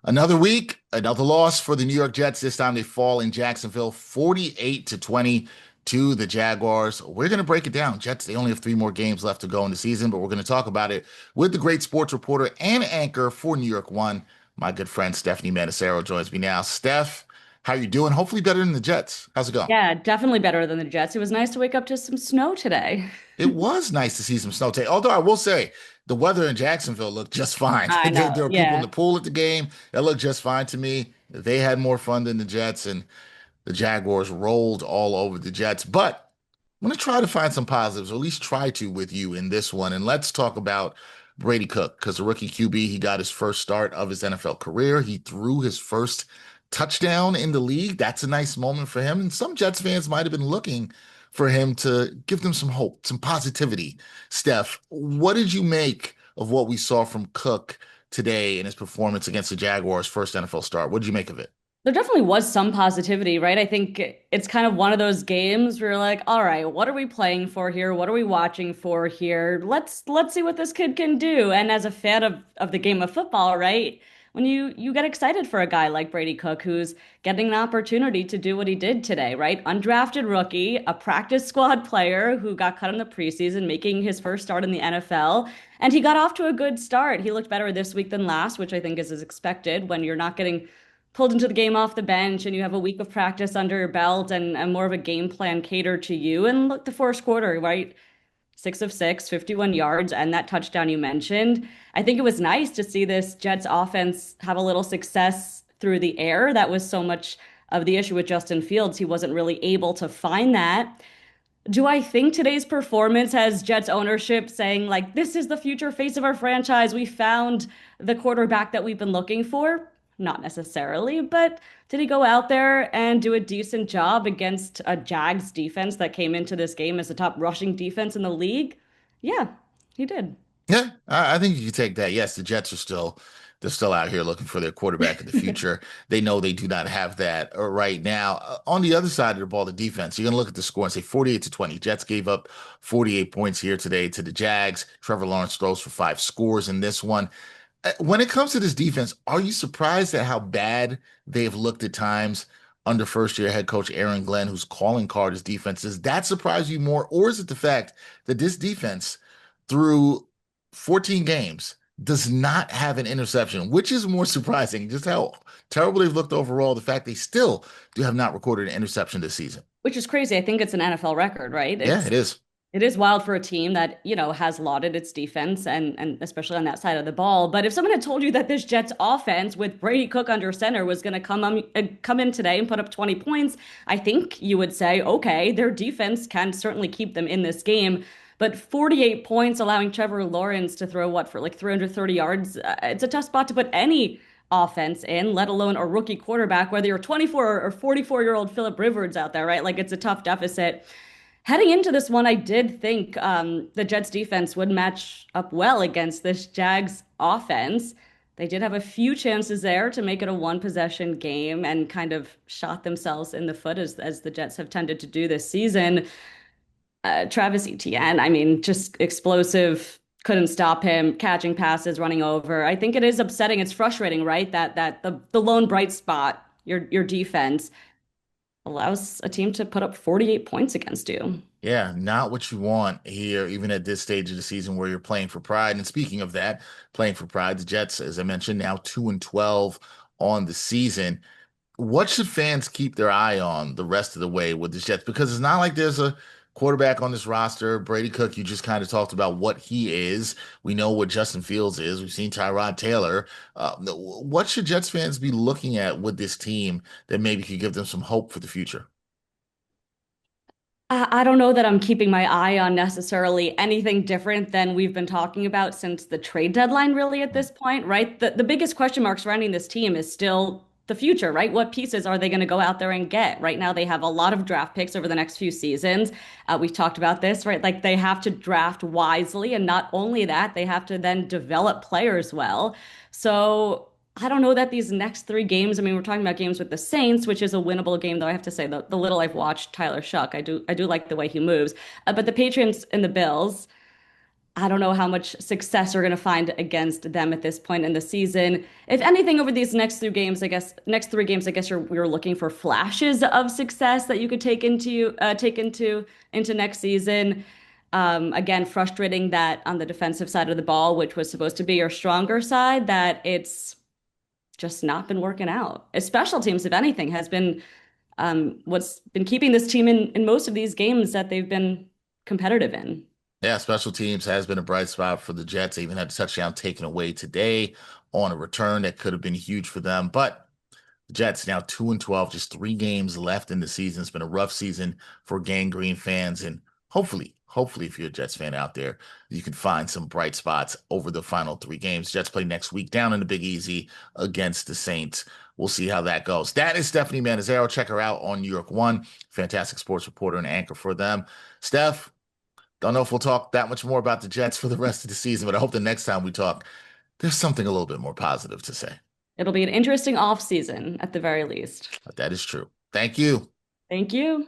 Another week, another loss for the New York Jets. This time they fall in Jacksonville 48-20 to the Jaguars. We're going to break it down. Jets, they only have three more games left to go in the season, but we're going to talk about it with the great sports reporter and anchor for New York One. My good friend Stefanie Manisero joins me now. Steph, how you doing? Hopefully better than the Jets. How's it going? Yeah, definitely better than the Jets. It was nice to wake up to some snow today. It was nice to see some snow today. Although I will say the weather in Jacksonville looked just fine. I There know. were people in the Yeah. pool at the game that looked just fine to me. They had more fun than the Jets, and the Jaguars rolled all over the Jets. But I'm going to try to find some positives, or at least try to with you in this one. And let's talk about Brady Cook, because the rookie QB, he got his first start of his NFL career. He threw his first touchdown in the league. That's a nice moment for him. And some Jets fans might have been looking for him to give them some hope, some positivity. Steph, what did you make of what we saw from Cook today in his performance against the Jaguars' first NFL start? What did you make of it? There definitely was some positivity, right? I think it's kind of one of those games where you're like, all right, what are we playing for here? What are we watching for here? Let's see what this kid can do. And as a fan of the game of football, right? When you get excited for a guy like Brady Cook who's getting an opportunity to do what he did today, right? Undrafted rookie, a practice squad player who got cut in the preseason, making his first start in the NFL. And he got off to a good start. He looked better this week than last, which I think is as expected when you're not getting pulled into the game off the bench and you have a week of practice under your belt and more of a game plan catered to you. And look, the first quarter, right? 6 of 6, 51 yards, and that touchdown you mentioned. I think it was nice to see this Jets offense have a little success through the air. That was so much of the issue with Justin Fields. He wasn't really able to find that. Do I think today's performance has Jets ownership saying, like, this is the future face of our franchise? We found the quarterback that we've been looking for? Not necessarily, but did he go out there and do a decent job against a Jags defense that came into this game as the top rushing defense in the league? Yeah, he did. Yeah, I think you can take that. Yes, the Jets are still they're still out here looking for their quarterback in the future. They know they do not have that right now. On the other side of the ball, the defense, you're going to look at the score and say 48-20. Jets gave up 48 points here today to the Jags. Trevor Lawrence throws for five scores in this one. When it comes to this defense, are you surprised at how bad they've looked at times under first year head coach Aaron Glenn, who's calling card his defense? Does that surprise you more, or is it the fact that this defense, through 14 games, does not have an interception, which is more surprising? Just how terrible they've looked overall. The fact they still do have not recorded an interception this season. Which is crazy. I think it's an NFL record, right? Yeah, it is. It is wild for a team that, has lauded its defense and especially on that side of the ball. But if someone had told you that this Jets offense with Brady Cook under center was going to come in today and put up 20 points, I think you would say, okay, their defense can certainly keep them in this game. But 48 points, allowing Trevor Lawrence to throw what for like 330 yards, it's a tough spot to put any offense in, let alone a rookie quarterback, whether you're 24 or 44-year-old Philip Rivers out there, right? Like it's a tough deficit. Heading into this one, I did think the Jets defense would match up well against this Jags offense. They did have a few chances there to make it a one possession game and kind of shot themselves in the foot as the Jets have tended to do this season. Travis Etienne, I mean, just explosive, couldn't stop him, catching passes, running over. I think it is upsetting. It's frustrating, right? That the lone bright spot, your defense, allows a team to put up 48 points against you. Yeah, not what you want here, even at this stage of the season where you're playing for pride. And speaking of that, playing for pride, the Jets, as I mentioned, now 2-12 on the season. What should fans keep their eye on the rest of the way with the Jets? Because it's not like there's a quarterback on this roster. Brady Cook, you just kind of talked about what he is. We know what Justin Fields is. We've seen Tyrod Taylor. What should Jets fans be looking at with this team that maybe could give them some hope for the future? I don't know that I'm keeping my eye on necessarily anything different than we've been talking about since the trade deadline, really, at this point, right? The biggest question mark surrounding this team is still the future, right? What pieces are they going to go out there and get? Right now, they have a lot of draft picks over the next few seasons. We've talked about this, right? Like they have to draft wisely. And not only that, they have to then develop players well. So I don't know that these next three games, I mean, we're talking about games with the Saints, which is a winnable game, though I have to say the little I've watched Tyler Shuck, I do like the way he moves. But the Patriots and the Bills, I don't know how much success we're going to find against them at this point in the season. If anything, over these next 3 games, I guess we were looking for flashes of success that you could take into next season. Again, frustrating that on the defensive side of the ball, which was supposed to be your stronger side, that it's just not been working out. Special teams, if anything, has been what's been keeping this team in most of these games that they've been competitive in. Yeah, special teams has been a bright spot for the Jets. They even had a touchdown taken away today on a return that could have been huge for them. But the Jets now 2-12, just 3 games left in the season. It's been a rough season for Gang Green fans. And hopefully, if you're a Jets fan out there, you can find some bright spots over the final 3 games. Jets play next week down in the Big Easy against the Saints. We'll see how that goes. That is Stefanie Manisero. Check her out on New York One. Fantastic sports reporter and anchor for them. Steph, don't know if we'll talk that much more about the Jets for the rest of the season, but I hope the next time we talk, there's something a little bit more positive to say. It'll be an interesting off season at the very least. But that is true. Thank you. Thank you.